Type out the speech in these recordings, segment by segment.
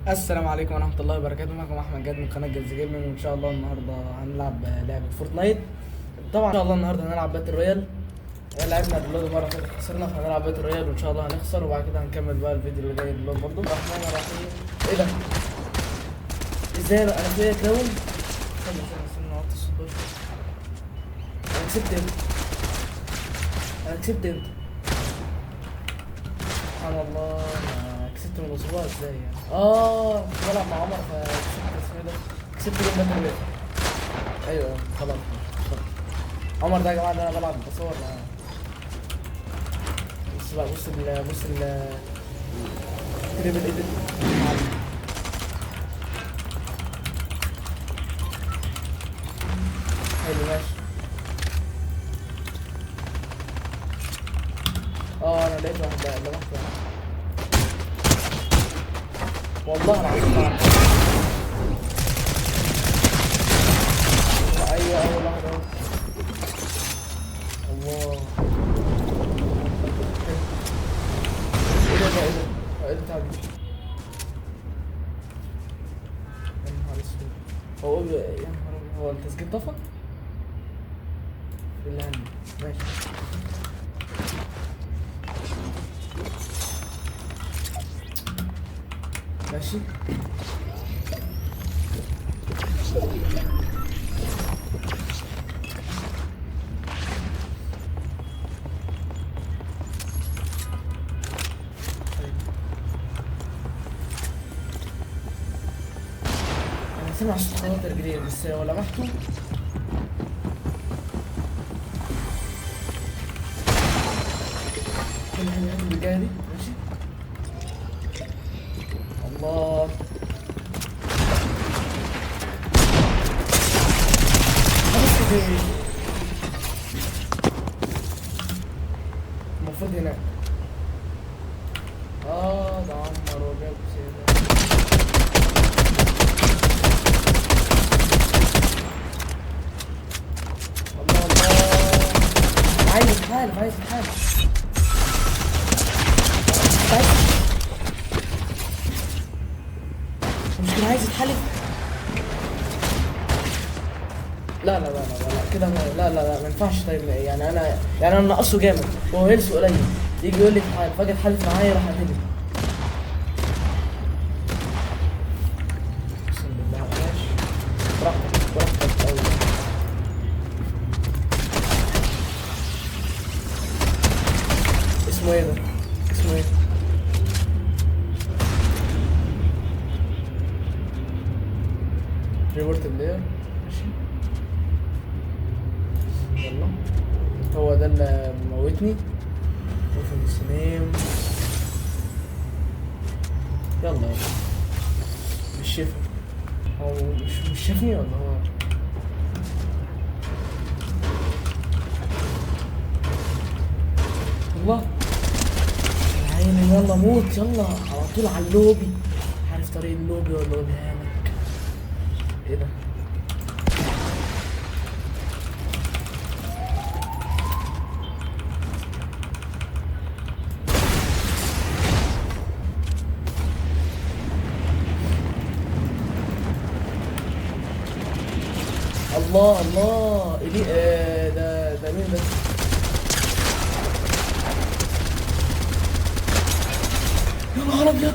السلام عليكم ورحمة الله وبركاته. معكم أحمد جاد من قناة جادز جيمنج، وإن شاء الله النهاردة هنلعب لعبة فورتنايت. طبعا إن شاء الله النهاردة هنلعب باتل رويال. لعبنا ريلود مرة فاتت خسرنا، فهنلعب باتل رويال وإن شاء الله هنخسر، وبعد كده هنكمل بقى الفيديو اللي جاي ريلود برضه. الرحمن الرحيم. إيه ده؟ إزاي بقى أنا فيا كراون؟ استنى نحط الصوت. أنا كسبت إمتى؟ سبحان الله، أنا كسبت من الأسبوع إزاي يعني؟ كنت بلعب مع عمر فكسبت اسمه إيه ده؟ كسبت جيم باتل رويال. ايوه خلاص. عمر ده يا جماعه، ده انا بلعب بصور معاه. بص بقى، بص تريبل ايديت. حلو ماشي. انا لقيت واحد بقى لمحت واحد. والله العظيم ما أعرف. ايوه اول واحد اهو. الله، ايه ده ايه ده تعب. يا نهار اسود. يا نهار أبيض. هو التسجيل طفى؟ بالله عني. ماشي ماشي. انا سامع صوت خواطر جديد بس لو لمحته. كل الحاجات اللي جايه دي ماشي. الله، خلاص كده. المفروض هناك. ده عمر وجاب سيدة. الله، عايز يتحالف المشكلة عايز يتحالف. لا كده ما ينفعش. طيب يعني انا ناقصه جامد، هو هيلث قليل، يجي يقول لي تحالف، فاجي اتحالف معايا راح اقتله. اقسم بالله ماشي. براحتك قوي. اسمه ايه ده؟ اسمه ايه؟ ريبورت بلاير. ماشي يلا. هو ده اللي موتني. وفي السنين. يلا مش شايفه. هو مش شافني ولا هو؟ الله يا عيني، يلا موت يلا على طول على اللوبي. عارف طريق اللوبي ولا اقولها لك؟ ايه ده؟ الله إلي. ده مين ده؟ يا نهار ابيض.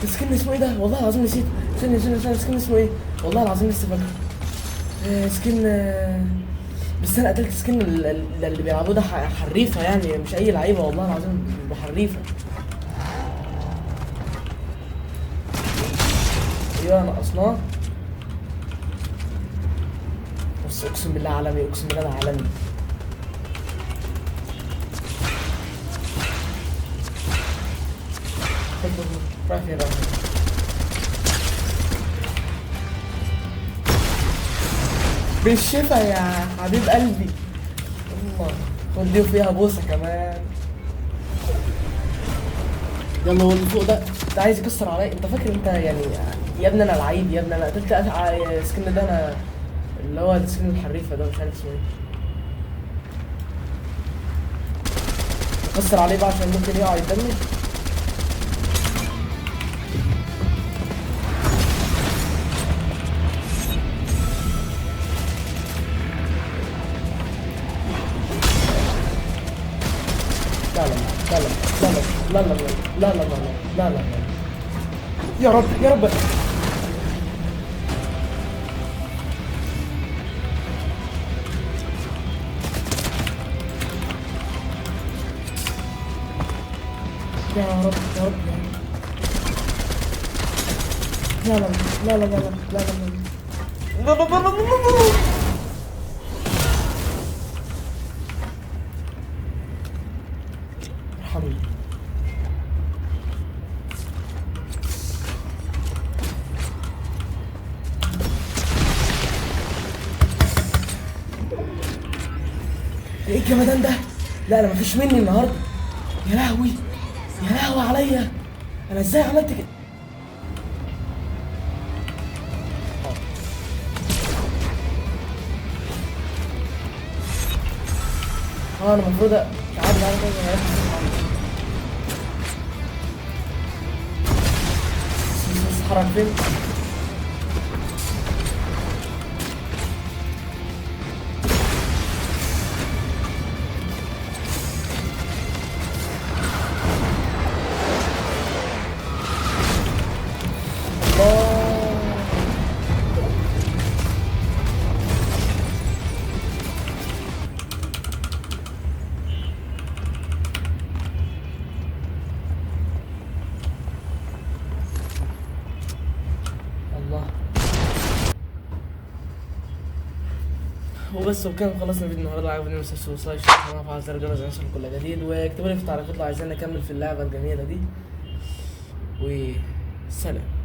السكن اسمه ايه ده؟ والله العظيم نسيت. استنى السكن اسمه ايه؟ والله العظيم لسه فاكره. سكن بس انا قتلت سكن اللي بيلعبوه ده حريفه يعني، مش اي لعيبه والله العظيم بيبقوا حريفه. ايوه نقصناه. بس اقسم بالله عالمي، اقسم بالله ده عالمي. رايح فين بالشفا يا حبيب قلبي. الله، خد دي وفيها بوسه كمان. يلا، هو اللي فوق ده عايز يكسر عليا. انت فاكر انت يعني يا ابني انا لعيب يا ابني، انا قتلت السكن ده. انا اللي هو السكن الحريفه ده مش عارف اسمه ايه. كسر عليه بقى عشان ممكن يقع يدمج. لا لا لا لا لا لا لا لا لا لا لا. يا رب يا رب. يا رب يا رب. لا لا لا لا لا لا لا لا لا لا لا لا لا. ارحمني. ايه الجمدان ده؟ لا انا مفيش مني النهارده. يا لهوي يا لهوي عليا، انا ازاي عملت كده؟ انا المفروض تعالى معايا كده. بس اتحرك فين؟ الله. وبس وكان خلصنا فيديو النهارده. عجبني ما تنسوش لايك وفعل زر الجرس عشان يوصلكم كل جديد، واكتبوا لي في التعليقات لو عايزين نكمل في اللعبه الجميله دي. وسلام.